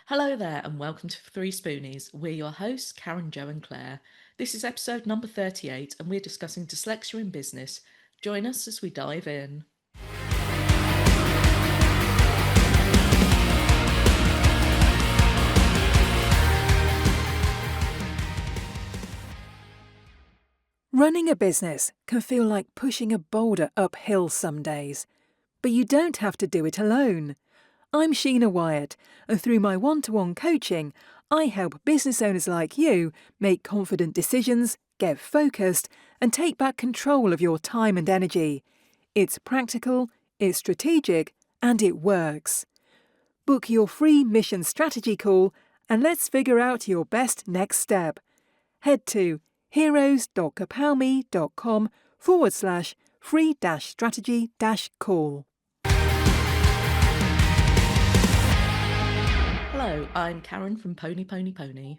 Hello there, and welcome to 3Spoonies. We're your hosts, Karen, Jo, and Claire. This is episode number 38, and we're discussing dyslexia in business. Join us as we dive in. Running a business can feel like pushing a boulder uphill some days, but you don't have to do it alone. I'm Sheena Wyatt, and through my one-to-one coaching, I help business owners like you make confident decisions, get focused, and take back control of your time and energy. It's practical, it's strategic, and it works. Book your free mission strategy call, and let's figure out your best next step. Head to heroes.kapowme.com/free-strategy-call. Hello, I'm Karen from Pony Pony Pony.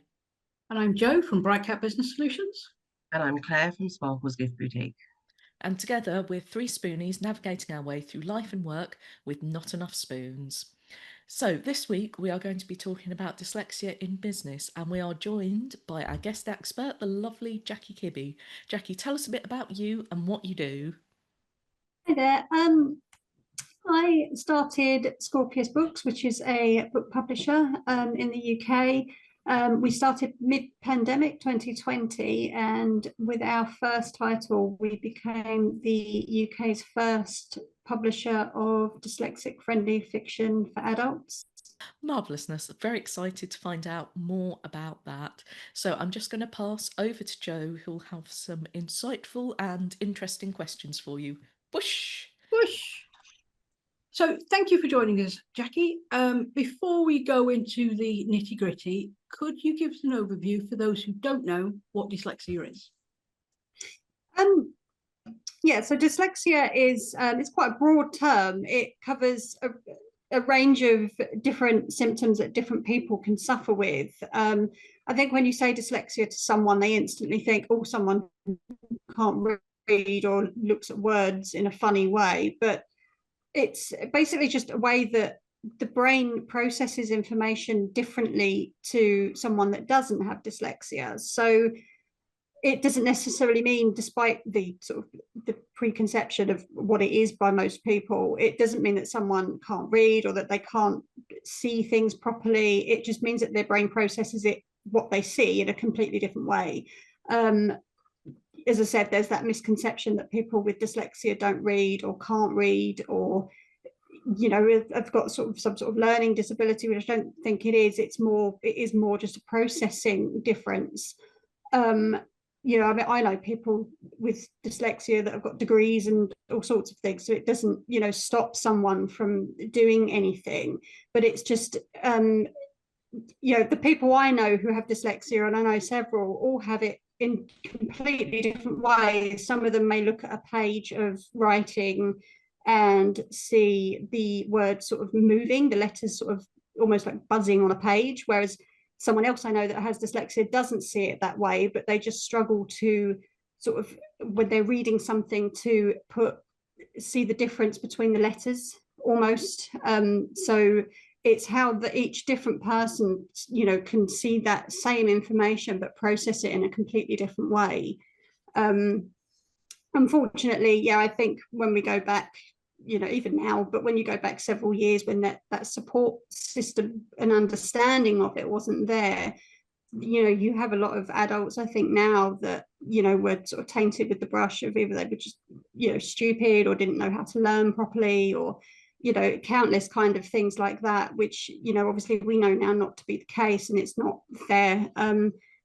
And I'm Jo from Bright Cat Business Solutions. And I'm Claire from Sparkle's Gift Boutique. And together we're 3Spoonies navigating our way through life and work with not enough spoons. So this week we are going to be talking about dyslexia in business, and we are joined by our guest expert, the lovely Jacqui Kibby. Jacqui, tell us a bit about you and what you do. Hi there. I started Scorpius Books, which is a book publisher in the UK. We started mid-pandemic 2020, and with our first title, we became the UK's first publisher of dyslexic-friendly fiction for adults. Marvellousness. Very excited to find out more about that. So I'm just going to pass over to Jo, who'll have some insightful and interesting questions for you. Whoosh! Whoosh! So thank you for joining us, Jacqui. Before we go into the nitty-gritty, could you give us an overview for those who don't know what dyslexia is? Yeah, so dyslexia is it's quite a broad term. It covers a range of different symptoms that different people can suffer with. I think when you say dyslexia to someone, they instantly think, oh, someone can't read or looks at words in a funny way. But it's basically just a way that the brain processes information differently to someone that doesn't have dyslexia. So it doesn't necessarily mean, despite the sort of the preconception of what it is by most people, it doesn't mean that someone can't read or that they can't see things properly. It just means that their brain processes what they see in a completely different way. As I said, there's that misconception that people with dyslexia don't read or can't read, or have got some sort of learning disability, which I don't think it is. It is more just a processing difference. I know people with dyslexia that have got degrees and all sorts of things, so it doesn't, stop someone from doing anything. But it's just, the people I know who have dyslexia, and I know several, all have it in completely different ways. Some of them may look at a page of writing and see the words sort of moving, the letters sort of almost like buzzing on a page, whereas someone else I know that has dyslexia doesn't see it that way, but they just struggle to sort of, when they're reading something, to see the difference between the letters almost. So it's how each different person, can see that same information but process it in a completely different way. Unfortunately, I think when we go back, even now, but when you go back several years, when that support system and understanding of it wasn't there, you have a lot of adults, I think now, that, were sort of tainted with the brush of either they were just, stupid or didn't know how to learn properly, or, countless kind of things like that, which, obviously we know now not to be the case, and it's not fair.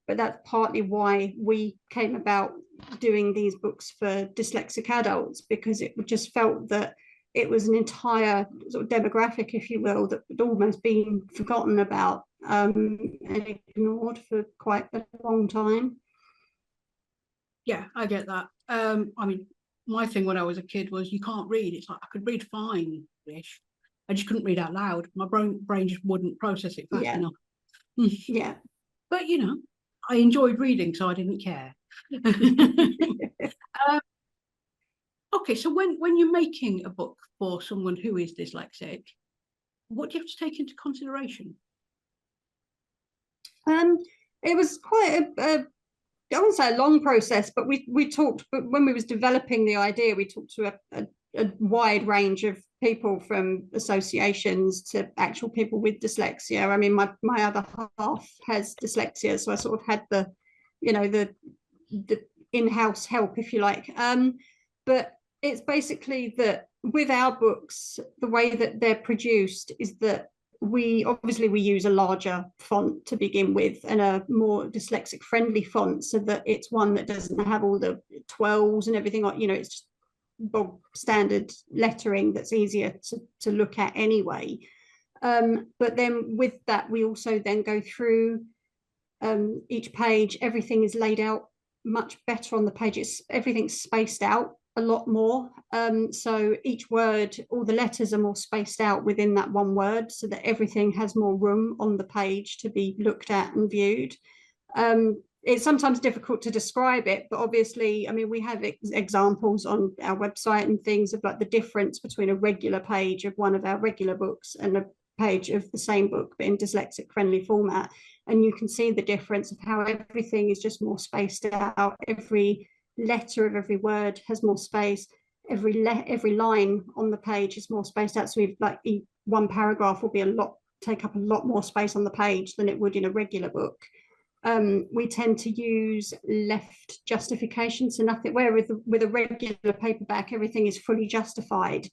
But that's partly why we came about doing these books for dyslexic adults, because it just felt that it was an entire sort of demographic, if you will, that had almost been forgotten about and ignored for quite a long time. Yeah, I get that. I mean, my thing when I was a kid was, you can't read. It's like, I could read fine-ish. I just couldn't read out loud. My brain just wouldn't process it fast enough. Yeah. But, I enjoyed reading, so I didn't care. Okay, so when you're making a book for someone who is dyslexic, what do you have to take into consideration? It was quite I wouldn't say a long process, but we talked, but when we was developing the idea, we talked to a wide range of people, from associations to actual people with dyslexia. I mean, my other half has dyslexia, so I sort of had the, you know, the in-house help, if you like. But it's basically that with our books, the way that they're produced is that we use a larger font to begin with, and a more dyslexic friendly font, so that it's one that doesn't have all the twirls and everything. You know, it's just bog standard lettering that's easier to look at anyway. But then with that, we also then go through each page. Everything is laid out much better on the page. Everything's spaced out a lot more. So each word, all the letters are more spaced out within that one word, so that everything has more room on the page to be looked at and viewed. It's sometimes difficult to describe it, but obviously, I mean, we have examples on our website and things of like the difference between a regular page of one of our regular books and a page of the same book, but in dyslexic friendly format. And you can see the difference of how everything is just more spaced out. Every letter of every word has more space. Every line on the page is more spaced out. So we've like one paragraph will be take up a lot more space on the page than it would in a regular book. We tend to use left justification, so nothing, where with a regular paperback, everything is fully justified.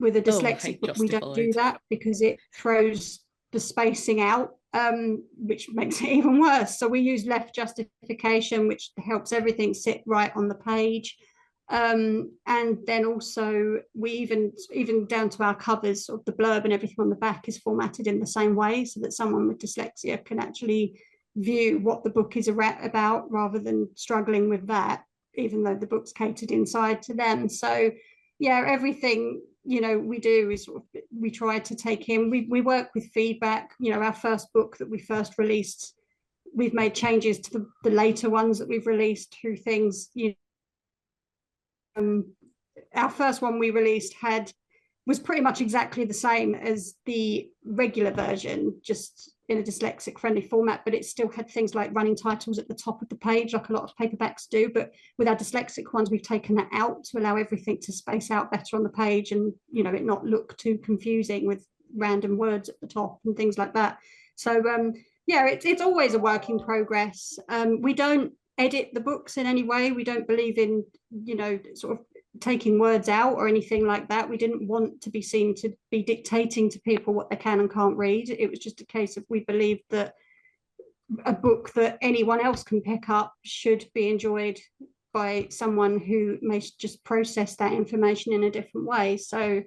With a dyslexic book, we don't do that because it throws the spacing out, which makes it even worse. So we use left justification, which helps everything sit right on the page. And then also we even down to our covers, of the blurb and everything on the back is formatted in the same way, so that someone with dyslexia can actually view what the book is about, rather than struggling with that, even though the book's catered inside to them. So yeah, everything, you know, we do is sort of, we try to take in, we work with feedback. You know, our first book that we first released, we've made changes to the later ones that we've released through things, you know. Our first one we released was pretty much exactly the same as the regular version, just in a dyslexic friendly format, but it still had things like running titles at the top of the page, like a lot of paperbacks do. But with our dyslexic ones, we've taken that out to allow everything to space out better on the page, and, you know, it not look too confusing with random words at the top and things like that. So yeah, it's always a work in progress. We don't edit the books in any way. We don't believe in, you know, sort of taking words out or anything like that. We didn't want to be seen to be dictating to people what they can and can't read. It was just a case of, we believed that a book that anyone else can pick up should be enjoyed by someone who may just process that information in a different way. So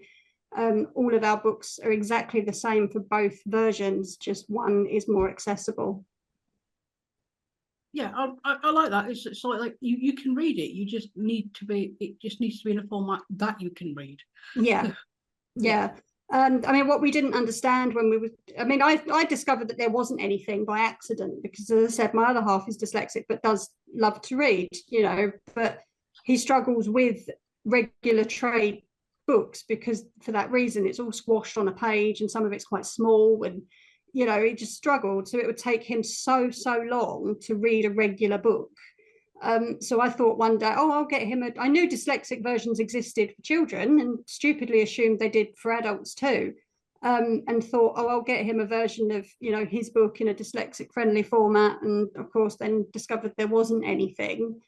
all of our books are exactly the same for both versions, just one is more accessible. Yeah, I like that. It's like you can read it. You just need to be. It just needs to be in a format that you can read. Yeah, yeah. I mean, what we didn't understand when we were, I mean, I discovered that there wasn't anything by accident, because, as I said, my other half is dyslexic but does love to read, you know, but he struggles with regular trade books because, for that reason, it's all squashed on a page and some of it's quite small, and, you know, he just struggled. So it would take him so long to read a regular book. So I thought one day, oh, I'll get him I knew dyslexic versions existed for children, and stupidly assumed they did for adults too. And thought, oh, I'll get him a version of, you know, his book in a dyslexic friendly format. And of course then discovered there wasn't anything.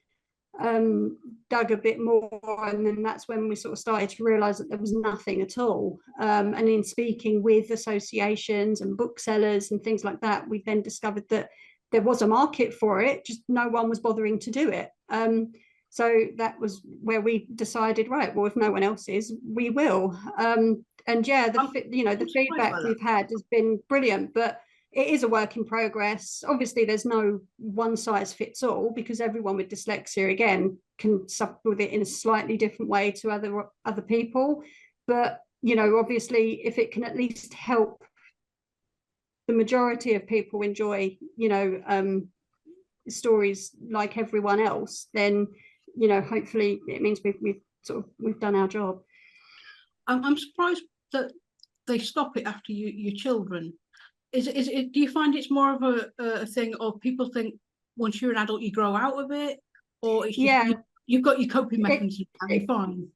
Dug a bit more, and then that's when we sort of started to realize that there was nothing at all. And in speaking with associations and booksellers and things like that, we then discovered that there was a market for it, just no one was bothering to do it. So that was where we decided, right, well, if no one else is, we will. And yeah, the feedback we've had has been brilliant, but it is a work in progress. Obviously, there's no one size fits all, because everyone with dyslexia, again, can suffer with it in a slightly different way to other people. But, you know, obviously, if it can at least help the majority of people enjoy, you know, stories like everyone else, then, you know, hopefully it means we've done our job. I'm surprised that they stop it after your children. Do you find it's more of a thing, or people think once you're an adult you grow out of it, or it's just Yeah. you've got your coping mechanisms and you're fine?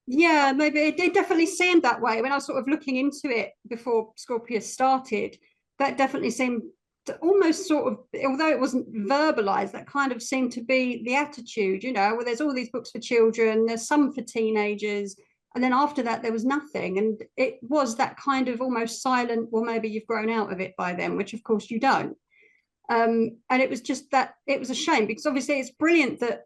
Yeah, maybe it definitely seemed that way when I was sort of looking into it before Scorpius started. That definitely seemed to almost sort of, although it wasn't verbalized, that kind of seemed to be the attitude, well, there's all these books for children, there's some for teenagers, and then after that there was nothing. And it was that kind of almost silent, well, maybe you've grown out of it by then, which of course you don't. And it was just that it was a shame, because obviously it's brilliant that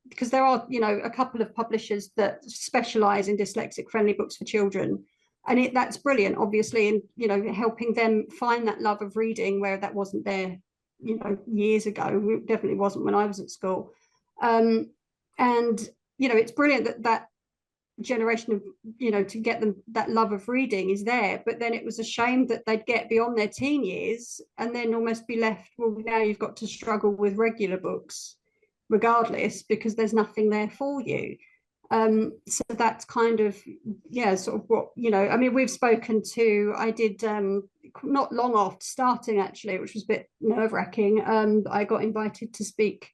because there are, a couple of publishers that specialize in dyslexic friendly books for children. And that's brilliant, obviously, in, helping them find that love of reading where that wasn't there, years ago. It definitely wasn't when I was at school. And, it's brilliant that generation of, to get them that love of reading is there. But then it was a shame that they'd get beyond their teen years and then almost be left, well, now you've got to struggle with regular books regardless, because there's nothing there for you. So that's kind of, sort of what, I mean, we've spoken to, I did not long after starting, actually, which was a bit nerve-wracking. I got invited to speak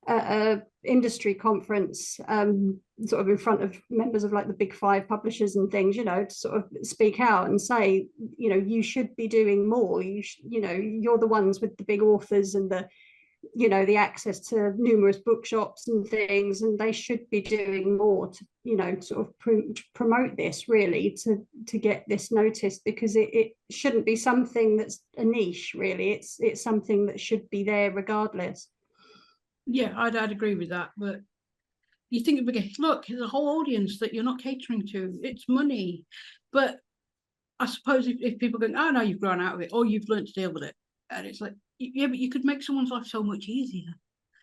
at a industry conference, sort of in front of members of like the big 5 publishers and things, to sort of speak out and say, you should be doing more. You're the ones with the big authors and the access to numerous bookshops and things, and they should be doing more to, sort of promote this, really, to get this noticed, because it shouldn't be something that's a niche, really. It's something that should be there regardless. Yeah, I'd agree with that. But you think, look, there's a whole audience that you're not catering to. It's money. But I suppose if people go, oh no, you've grown out of it, or you've learned to deal with it, and it's like, yeah, but you could make someone's life so much easier.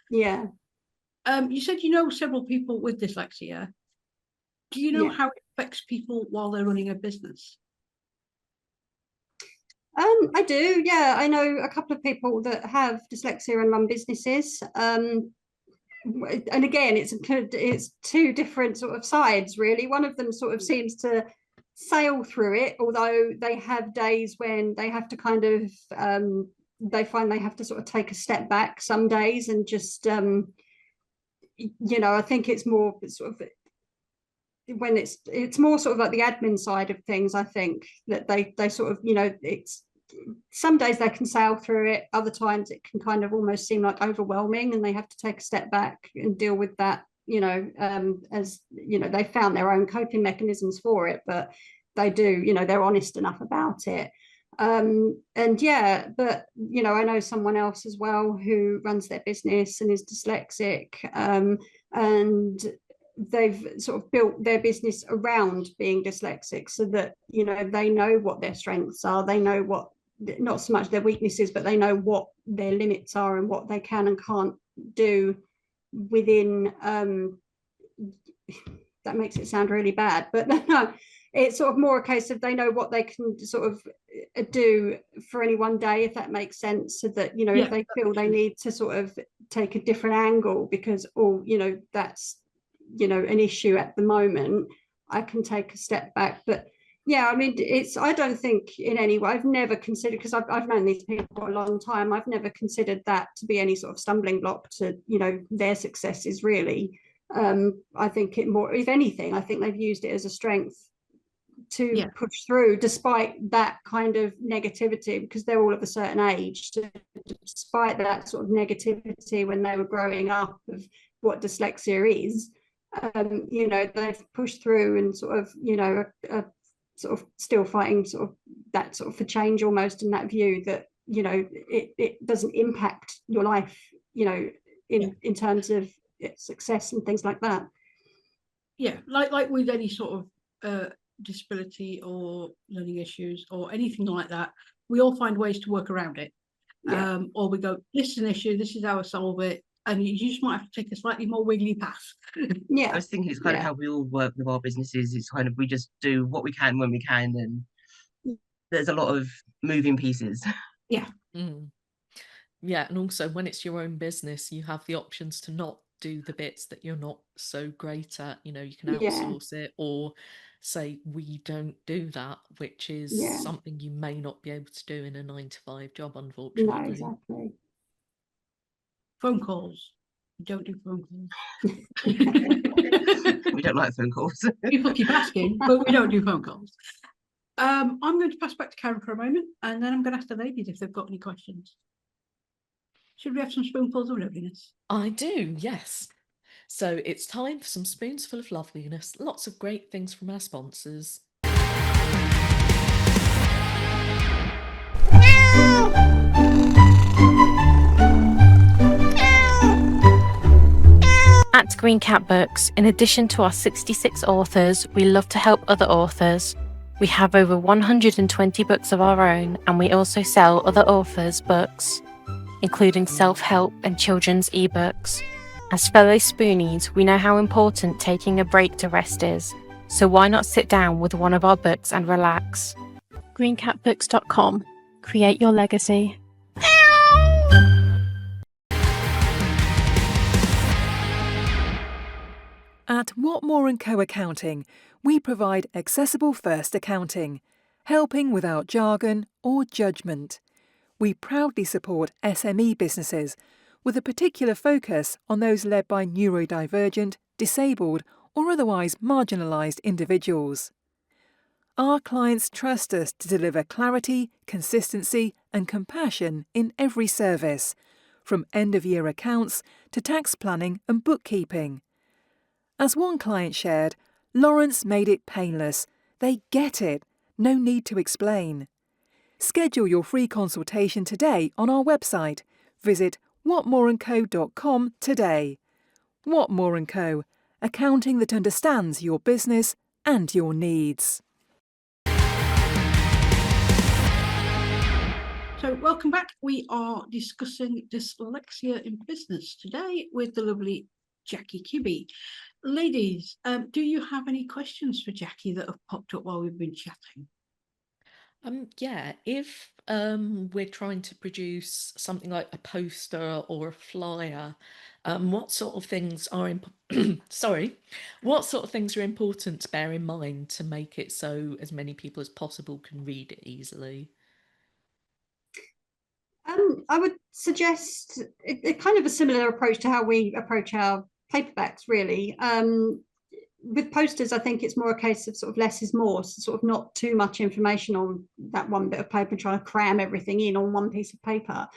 Yeah. You said several people with dyslexia. Do you know how it affects people while they're running a business? I do, yeah. I know a couple of people that have dyslexia and run businesses. And again, it's 2 different sort of sides, really. One of them sort of seems to sail through it, although they have days when they have to kind of, they find they have to sort of take a step back some days and just, I think it's more sort of, when it's more sort of like the admin side of things. I think that they sort of, it's, some days they can sail through it, other times it can kind of almost seem like overwhelming, and they have to take a step back and deal with that, as they found their own coping mechanisms for it, but they do, they're honest enough about it. And yeah, but I know someone else as well who runs their business and is dyslexic, and they've sort of built their business around being dyslexic, so that they know what their strengths are, they know what, not so much their weaknesses, but they know what their limits are and what they can and can't do within, that makes it sound really bad, but no, it's sort of more a case of they know what they can sort of do for any one day, if that makes sense, so that if they feel they need to sort of take a different angle because, that's an issue at the moment, I can take a step back. But yeah, I mean, I don't think in any way, I've never considered, because I've known these people for a long time, I've never considered that to be any sort of stumbling block to their successes, really. I think it more, if anything, I think they've used it as a strength to push through, despite that kind of negativity, because they're all of a certain age. Despite that sort of negativity when they were growing up of what dyslexia is, they've pushed through and sort of, sort of still fighting sort of that sort of for change almost, in that view that, it doesn't impact your life, in terms of success and things like that. Yeah, like with any sort of disability or learning issues or anything like that, we all find ways to work around it. Or we go, this is an issue, this is how I solve it, and you just might have to take a slightly more wiggly path. I was thinking it's kind of how we all work with our businesses. It's kind of, we just do what we can when we can, and there's a lot of moving pieces. Yeah, and also when it's your own business, you have the options to not do the bits that you're not so great at. You know, you can Yeah. outsource it or say we don't do that, which is Yeah. something you may not be able to do in a 9 to 5 job, No, unfortunately. exactly. Phone calls. We don't do phone calls. We don't like phone calls. People keep asking, but we don't do phone calls. I'm going to pass back to Karen for a moment, and then I'm going to ask the ladies if they've got any questions. Should we have some spoonfuls of loveliness? I do, yes. So it's time for some spoons full of loveliness. Lots of great things from our sponsors. At Green Cat Books, in addition to our 66 authors, we love to help other authors. We have over 120 books of our own, and we also sell other authors' books, including self-help and children's ebooks. As fellow Spoonies, we know how important taking a break to rest is, so why not sit down with one of our books and relax? greencatbooks.com. Create your legacy. At Whatmore & Co Accounting, we provide accessible first accounting, helping without jargon or judgment. We proudly support SME businesses with a particular focus on those led by neurodivergent, disabled or otherwise marginalised individuals. Our clients trust us to deliver clarity, consistency and compassion in every service, from end-of-year accounts to tax planning and bookkeeping. As one client shared, Lawrence made it painless. They get it. No need to explain. Schedule your free consultation today on our website. Visit whatmoreandco.com today. Whatmore & Co. Accounting that understands your business and your needs. So welcome back. We are discussing dyslexia in business today with the lovely Jacqui Kibby. Ladies, do you have any questions for Jacqui that have popped up while we've been chatting? Yeah, if we're trying to produce something like a poster or a flyer, what sort of things are what sort of things are important to bear in mind to make it so as many people as possible can read it easily? I would suggest a kind of a similar approach to how we approach our paperbacks, really. With posters, I think it's more a case of sort of less is more, so sort of not too much information on that one bit of paper, trying to cram everything in on one piece of paper.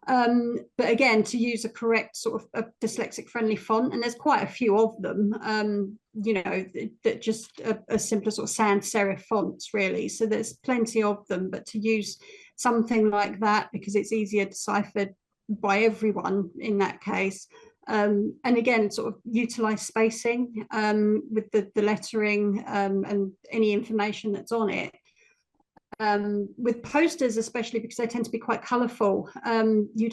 But again, to use a correct sort of a dyslexic friendly font, and there's quite a few of them, you know, that just a simpler sort of sans serif fonts, really. So there's plenty of them, but to use something like that because it's easier deciphered by everyone in that case. And again, sort of utilize spacing with the lettering and any information that's on it. With posters, especially because they tend to be quite colourful, you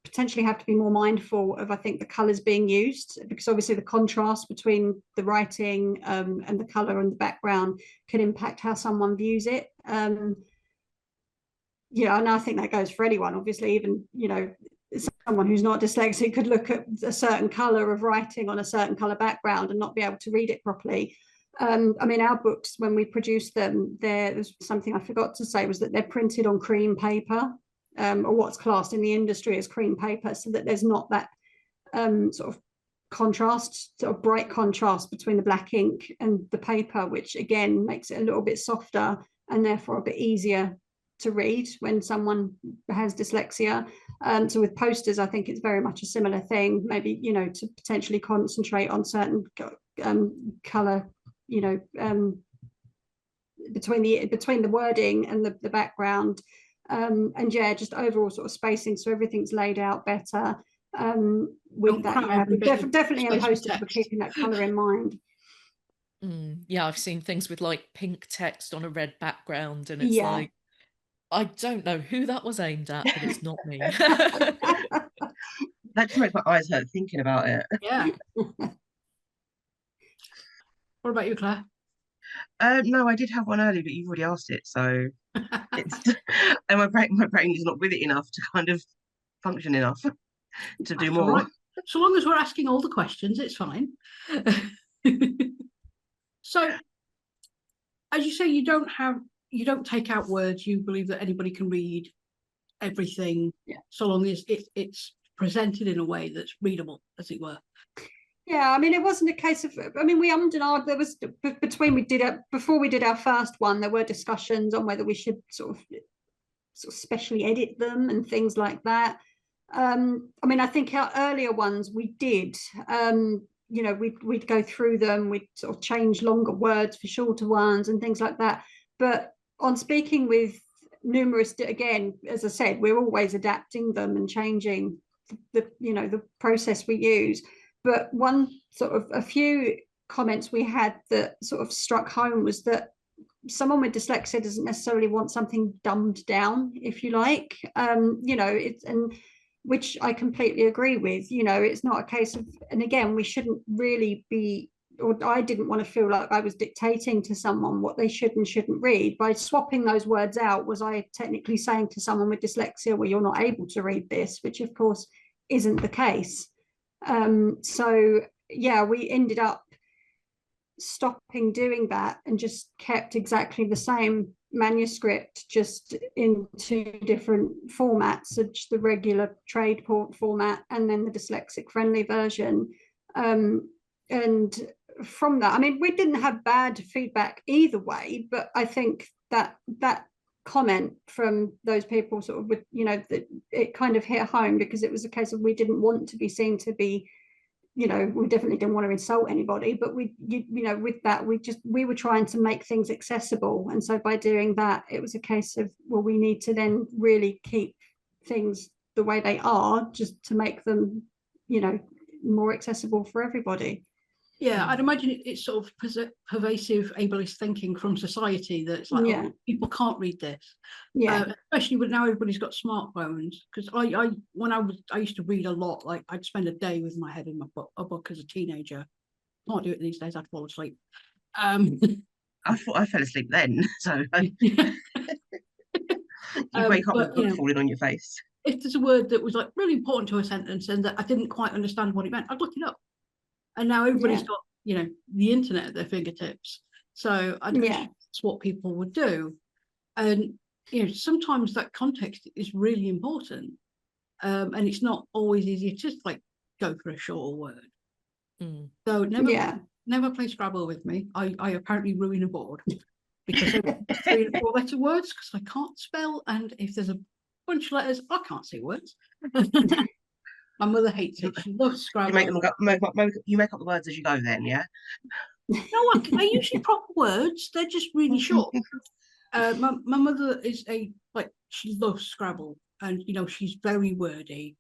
potentially have to be more mindful of, I think, the colours being used, because obviously the contrast between the writing and the colour and the background can impact how someone views it. Yeah, and I think that goes for anyone, obviously, even, you know, someone who's not dyslexic could look at a certain colour of writing on a certain colour background and not be able to read it properly. I mean, our books, when we produce them, there's something I forgot to say, was that they're printed on cream paper, or what's classed in the industry as cream paper, so that there's not that sort of contrast, sort of bright contrast between the black ink and the paper, which again makes it a little bit softer and therefore a bit easier to read when someone has dyslexia. So with posters, I think it's very much a similar thing, maybe, you know, to potentially concentrate on certain colour, you know, between the wording and the background, and yeah, just overall sort of spacing, so everything's laid out better. With that, yeah, definitely in posters, we're keeping that colour in mind. Yeah, I've seen things with like pink text on a red background, and it's Yeah. like, I don't know who that was aimed at, but it's not me. That just makes my eyes hurt thinking about it. Yeah. What about you, Claire? No, I did have one earlier, but you've already asked it, so it's and my brain is not with it enough to kind of function enough to do more. So long as we're asking all the questions, it's fine. So, as you say, you don't take out words. You believe that anybody can read everything, so long as it's presented in a way that's readable, as it were. Yeah, I mean, it wasn't a case of, I mean, we ummed and ahed. There was, before we did our first one, there were discussions on whether we should sort of specially edit them and things like that. I mean, I think our earlier ones we did, you know, we'd go through them, we'd sort of change longer words for shorter ones and things like that. But on speaking with numerous, again, as I said, we're always adapting them and changing the you know, the process we use. But one sort of, a few comments we had that sort of struck home was that someone with dyslexia doesn't necessarily want something dumbed down, if you like. You know, it's, and which I completely agree with. You know, it's not a case of, and again, we shouldn't really be, or I didn't want to feel like I was dictating to someone what they should and shouldn't read. By swapping those words out, was I technically saying to someone with dyslexia, well, you're not able to read this, which of course isn't the case. So yeah, we ended up stopping doing that and just kept exactly the same manuscript, just in 2 different formats, such the regular trade port format and then the dyslexic friendly version. And from that, I mean, we didn't have bad feedback either way, but I think that comment from those people sort of, with, you know, that it kind of hit home, because it was a case of, we didn't want to be seen to be, you know, we definitely didn't want to insult anybody, but you know, with that, we were trying to make things accessible. And so by doing that, it was a case of, well, we need to then really keep things the way they are, just to make them, you know, more accessible for everybody. Yeah, I'd imagine it's sort of pervasive ableist thinking from society, that it's like, oh, people can't read this. Yeah, especially with now everybody's got smartphones. Because I used to read a lot. Like, I'd spend a day with my head in a book as a teenager. Can't do it these days. I'd fall asleep. I thought I fell asleep then. So you wake up with a book falling on your face. If there's a word that was like really important to a sentence and that I didn't quite understand what it meant, I'd look it up. And now everybody's got, you know, the internet at their fingertips. So I guess that's what people would do. And, you know, sometimes that context is really important. And it's not always easy to just like go for a shorter word. So never play Scrabble with me. I apparently ruin a board because they're 3 and 4 letter words, because I can't spell. And if there's a bunch of letters, I can't see words. My mother hates it. She loves Scrabble. You make up the words as you go then, yeah? No, I usually proper words. They're just really short. My mother is she loves Scrabble, and, you know, she's very wordy.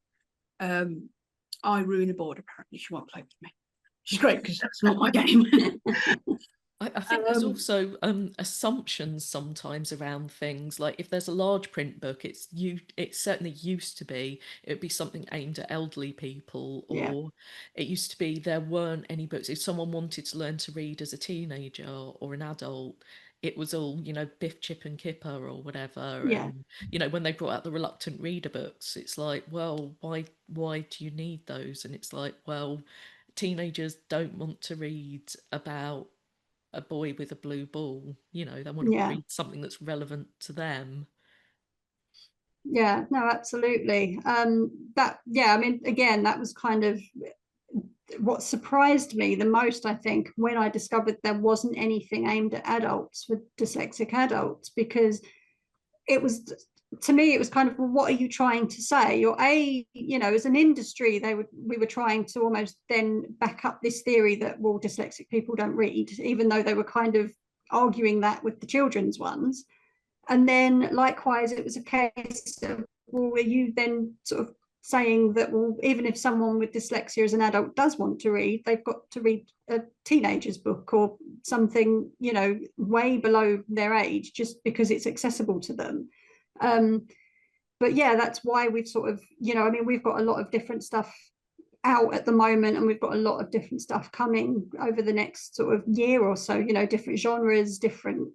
I ruin a board, apparently. She won't play with me. She's great, because that's not my game. I think there's also assumptions sometimes around things. Like, if there's a large print book, it certainly used to be, it would be something aimed at elderly people, or it used to be there weren't any books. If someone wanted to learn to read as a teenager or an adult, it was all, you know, Biff, Chip and Kipper or whatever. And, you know, when they brought out the reluctant reader books, it's like, well, why do you need those? And it's like, well, teenagers don't want to read about a boy with a blue ball. You know, they want to read something that's relevant to them. Yeah, no, absolutely. I mean, again, that was kind of what surprised me the most, I think, when I discovered there wasn't anything aimed at adults, for dyslexic adults, because it was, to me, it was kind of, well, what are you trying to say? You know, as an industry, we were trying to almost then back up this theory that, well, dyslexic people don't read, even though they were kind of arguing that with the children's ones. And then likewise, it was a case of, well, were you then sort of saying that, well, even if someone with dyslexia as an adult does want to read, they've got to read a teenager's book or something, you know, way below their age, just because it's accessible to them. But yeah, that's why we've sort of, you know, I mean, we've got a lot of different stuff out at the moment, and we've got a lot of different stuff coming over the next sort of year or so, you know, different genres, different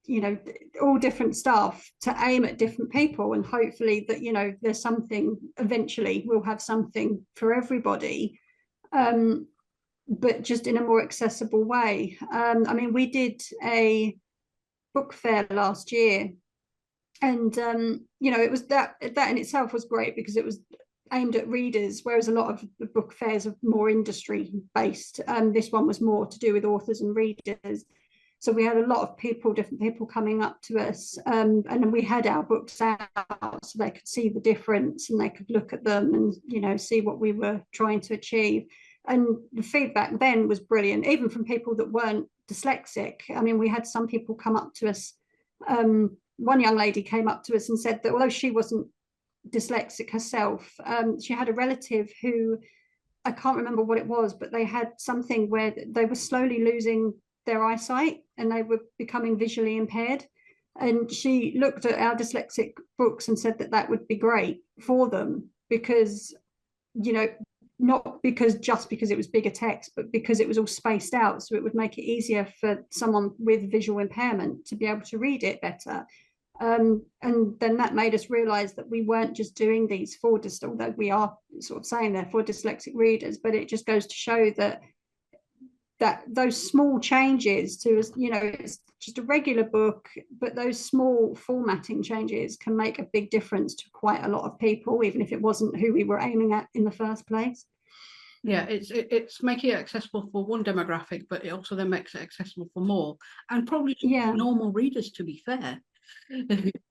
you know, all different stuff to aim at different people, and hopefully that, you know, there's something, eventually we'll have something for everybody, but just in a more accessible way. I mean, we did a book fair last year, and you know, it was that in itself was great because it was aimed at readers, whereas a lot of the book fairs are more industry based. This one was more to do with authors and readers. So we had a lot of people, different people coming up to us, and then we had our books out so they could see the difference and they could look at them and, you know, see what we were trying to achieve. And the feedback then was brilliant, even from people that weren't dyslexic. I mean, we had some people come up to us. One young lady came up to us and said that although she wasn't dyslexic herself, she had a relative who, I can't remember what it was, but they had something where they were slowly losing their eyesight and they were becoming visually impaired. And she looked at our dyslexic books and said that that would be great for them because, you know, not because just because it was bigger text, but because it was all spaced out. So it would make it easier for someone with visual impairment to be able to read it better. And then that made us realize that we weren't just doing these for although we are sort of saying they're for dyslexic readers, but it just goes to show that those small changes to, you know, it's just a regular book, but those small formatting changes can make a big difference to quite a lot of people, even if it wasn't who we were aiming at in the first place. Yeah, it's making it accessible for one demographic, but it also then makes it accessible for more, and probably normal readers, to be fair.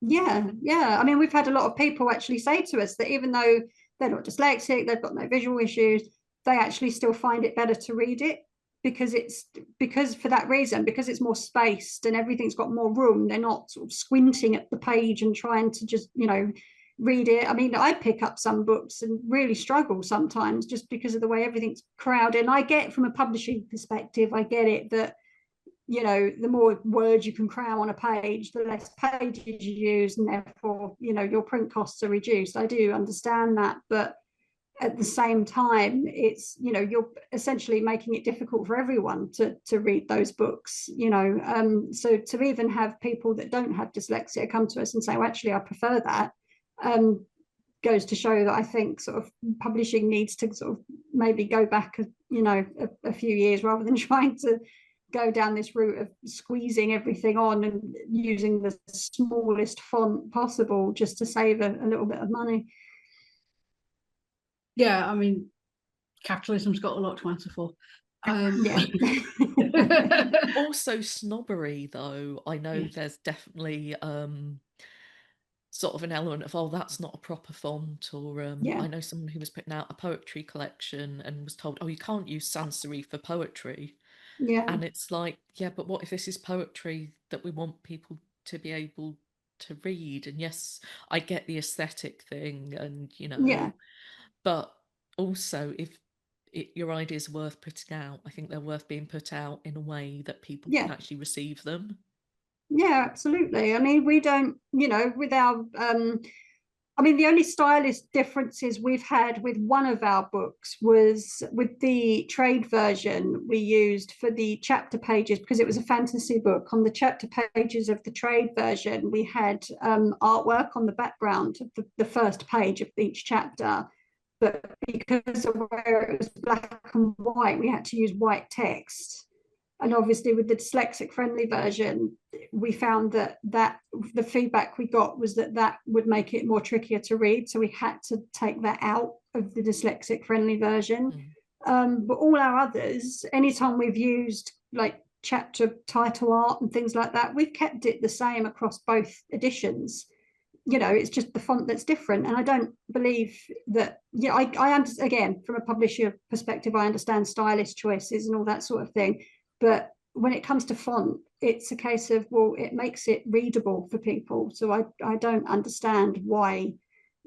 Yeah. I mean, we've had a lot of people actually say to us that even though they're not dyslexic, they've got no visual issues, they actually still find it better to read it because for that reason, because it's more spaced and everything's got more room. They're not sort of squinting at the page and trying to just, you know, read it. I mean, I pick up some books and really struggle sometimes just because of the way everything's crowded. And I get, from a publishing perspective, I get it that, you know, the more words you can cram on a page, the less pages you use, and therefore, you know, your print costs are reduced. I do understand that, but at the same time, it's, you know, you're essentially making it difficult for everyone to read those books, you know. So to even have people that don't have dyslexia come to us and say, well, actually, I prefer that, goes to show that I think sort of publishing needs to sort of maybe go back, you know, a few years rather than trying to go down this route of squeezing everything on and using the smallest font possible just to save a little bit of money. Yeah, I mean, capitalism's got a lot to answer for. Also snobbery, though. I know there's definitely sort of an element of, oh, that's not a proper font, or I know someone who was putting out a poetry collection and was told, oh, you can't use sans serif for poetry. And it's like, yeah, but what if this is poetry that we want people to be able to read? And yes, I get the aesthetic thing, and, you know, but also if your ideas are worth putting out, I think they're worth being put out in a way that people can actually receive them. Yeah, absolutely. I mean, we don't, you know, with our I mean, the only stylist differences we've had with one of our books was with the trade version we used for the chapter pages, because it was a fantasy book. On the chapter pages of the trade version, we had artwork on the background of the first page of each chapter. But because of where it was black and white, we had to use white text. And obviously with the dyslexic-friendly version, we found that the feedback we got was that would make it more trickier to read. So we had to take that out of the dyslexic-friendly version. But all our others, anytime we've used like chapter title art and things like that, we've kept it the same across both editions. You know, it's just the font that's different. And I don't believe that, yeah, I understand, again, from a publisher perspective, I understand stylist choices and all that sort of thing. But when it comes to font, it's a case of, well, it makes it readable for people. So I don't understand why,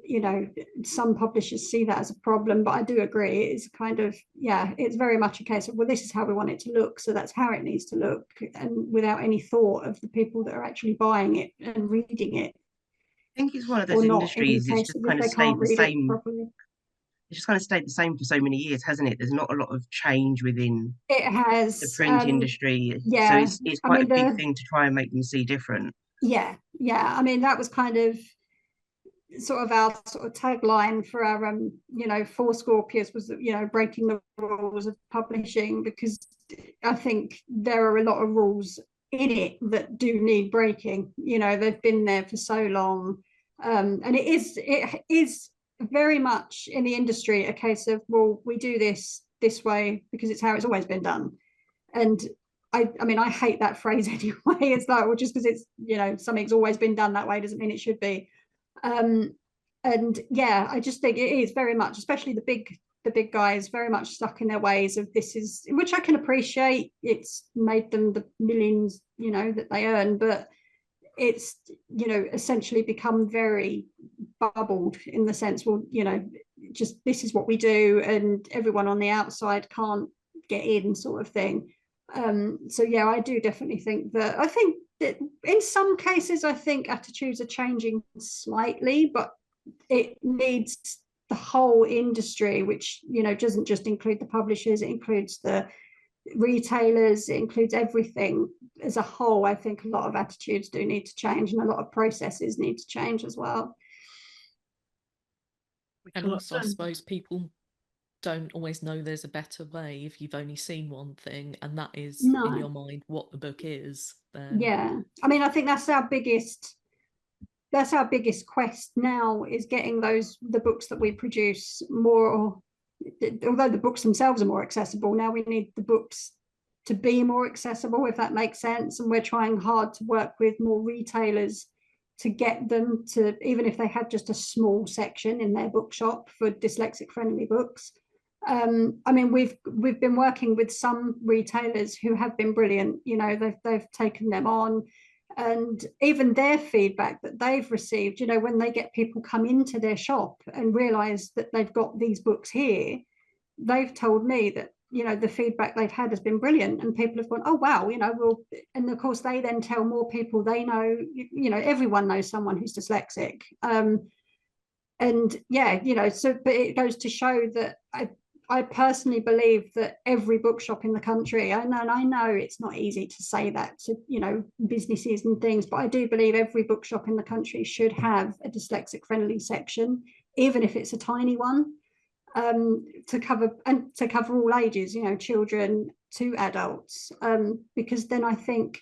you know, some publishers see that as a problem, but I do agree. It's kind of, yeah, it's very much a case of, well, this is how we want it to look, so that's how it needs to look, and without any thought of the people that are actually buying it and reading it. I think it's one of those industries, it's just kind of stayed the same. it's just kind of stayed the same for so many years, hasn't it? There's not a lot of change within It the has, print industry, so yeah. it's I quite mean, a big thing to try and make them see different. yeah. I mean, that was kind of sort of our sort of tagline for our for Scorpius was that, breaking the rules of publishing, because I think there are a lot of rules in it that do need breaking. They've been there for so long, and it is very much in the industry a case of, well, we do this way because it's how it's always been done. And I mean, I hate that phrase anyway. It's like, well, just because it's something's always been done that way doesn't mean it should be. And yeah, I just think it is very much, especially the big guys, very much stuck in their ways of this is, which I can appreciate. It's made them the millions, that they earn, but it's, essentially become very bubbled in the sense, well, just this is what we do, and everyone on the outside can't get in, sort of thing. So yeah, I do definitely think that, I think that in some cases, I think attitudes are changing slightly, but it needs the whole industry, which doesn't just include the publishers, it includes the retailers, it includes everything as a whole. I think a lot of attitudes do need to change, and a lot of processes need to change as well. And also, I suppose people don't always know there's a better way if you've only seen one thing, and that is in your mind what the book is. Yeah, I mean, I think that's our biggest quest now, is getting the books that we produce more, although the books themselves are more accessible now, we need the books to be more accessible, if that makes sense. And we're trying hard to work with more retailers to get them to, even if they had just a small section in their bookshop for dyslexic friendly books. I mean, we've been working with some retailers who have been brilliant. They've taken them on, and even their feedback that they've received, when they get people come into their shop and realize that they've got these books here, they've told me that the feedback they've had has been brilliant, and people have gone, oh wow, and of course they then tell more people they know. Everyone knows someone who's dyslexic, and yeah, so, but it goes to show that I personally believe that every bookshop in the country, and I know it's not easy to say that to businesses and things, but I do believe every bookshop in the country should have a dyslexic friendly section, even if it's a tiny one, to cover all ages, children to adults, because then I think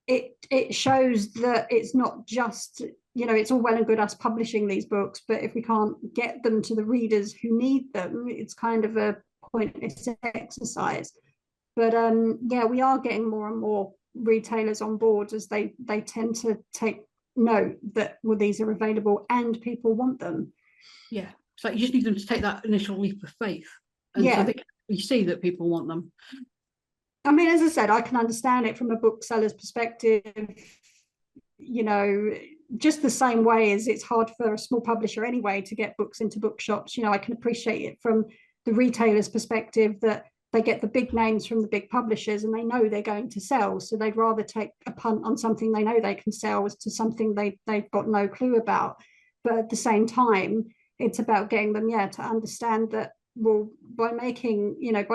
it shows that it's not just, it's all well and good us publishing these books, but if we can't get them to the readers who need them, it's kind of a pointless exercise. But yeah, we are getting more and more retailers on board, as they tend to take note that, well, these are available and people want them. Yeah, so you just need them to take that initial leap of faith, and so they can see that people want them. I mean, as I said, I can understand it from a bookseller's perspective, just the same way as it's hard for a small publisher anyway to get books into bookshops. I can appreciate it from the retailer's perspective, that they get the big names from the big publishers and they know they're going to sell, so they'd rather take a punt on something they know they can sell as to something they've got no clue about. But at the same time, it's about getting them to understand that, well, by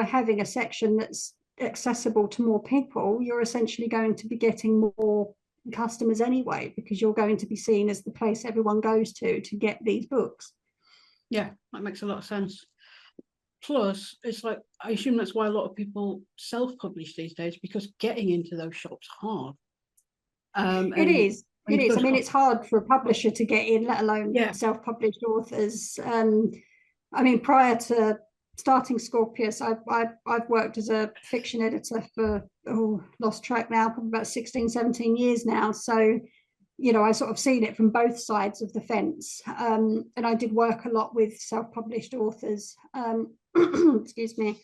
having a section that's accessible to more people, you're essentially going to be getting more customers anyway, because you're going to be seen as the place everyone goes to get these books. Yeah, that makes a lot of sense. Plus, it's like, I assume that's why a lot of people self-publish these days, because getting into those shops hard. It is. I mean, it's hard for a publisher to get in, let alone self-published authors. I mean, prior to starting Scorpius, I've worked as a fiction editor for, lost track now, probably about 16, 17 years now. So, I sort of seen it from both sides of the fence. And I did work a lot with self-published authors. Excuse me.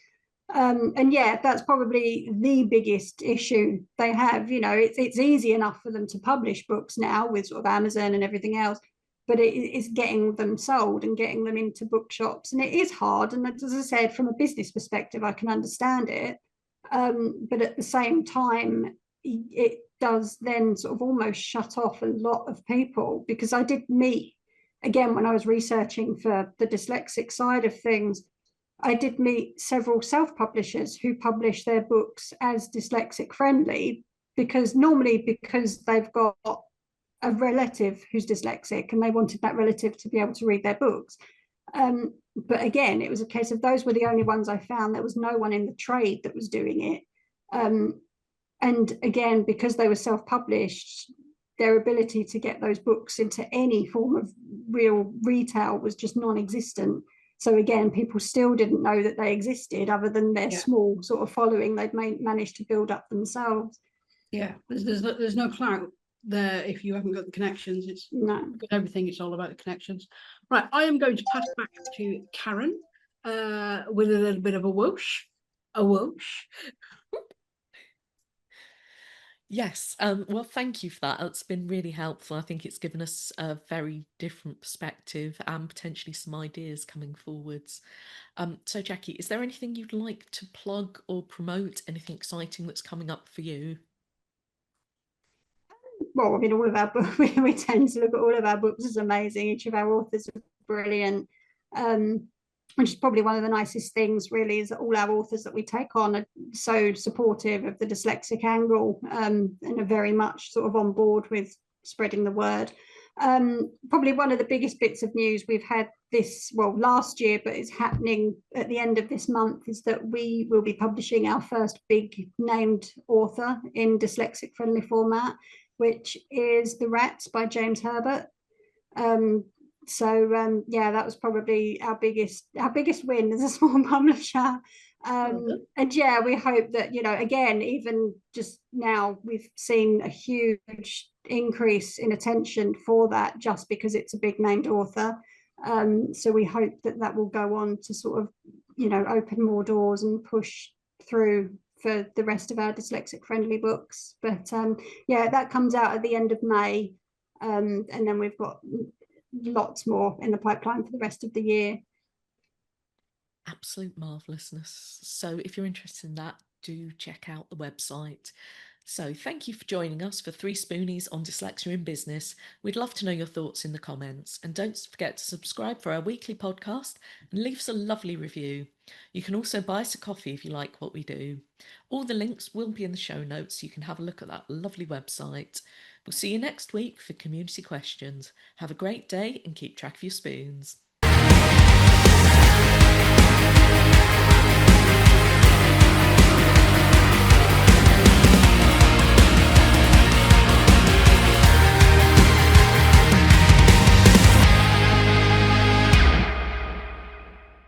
And yeah, that's probably the biggest issue they have. It's easy enough for them to publish books now with sort of Amazon and everything else, but it is getting them sold and getting them into bookshops, and it is hard. And as I said, from a business perspective, I can understand it, but at the same time, it does then sort of almost shut off a lot of people, because I did meet again, when I was researching for the dyslexic side of things, I did meet several self-publishers who publish their books as dyslexic friendly, because they've got a relative who's dyslexic and they wanted that relative to be able to read their books. But again, it was a case of those were the only ones I found. There was no one in the trade that was doing it. And again, because they were self-published, their ability to get those books into any form of real retail was just non-existent. So again, people still didn't know that they existed, other than their small sort of following they'd managed to build up themselves. Yeah, there's no clout there if you haven't got the connections. It's with everything, it's all about the connections. Right, I am going to pass back to Karen with a little bit of a whoosh. Yes, well, thank you for that. It's been really helpful. I think it's given us a very different perspective and potentially some ideas coming forwards. So, Jacqui, is there anything you'd like to plug or promote? Anything exciting that's coming up for you? Well, I mean, all of our books, we tend to look at all of our books as amazing. Each of our authors are brilliant. Which is probably one of the nicest things, really, is that all our authors that we take on are so supportive of the dyslexic angle, and are very much sort of on board with spreading the word. Probably one of the biggest bits of news we've had last year, but it's happening at the end of this month, is that we will be publishing our first big named author in dyslexic friendly format, which is The Rats by James Herbert. Yeah, that was probably our biggest win as a small publisher. And yeah, we hope that, again, even just now, we've seen a huge increase in attention for that, just because it's a big named author. So we hope that will go on to sort of, open more doors and push through for the rest of our dyslexic friendly books. But yeah, that comes out at the end of May. And then we've got lots more in the pipeline for the rest of the year. Absolute marvellousness. So if you're interested in that, do check out the website. So thank you for joining us for 3Spoonies on Dyslexia in Business. We'd love to know your thoughts in the comments, and don't forget to subscribe for our weekly podcast and leave us a lovely review. You can also buy us a coffee if you like what we do. All the links will be in the show notes, so you can have a look at that lovely website. We'll see you next week for community questions. Have a great day and keep track of your spoons.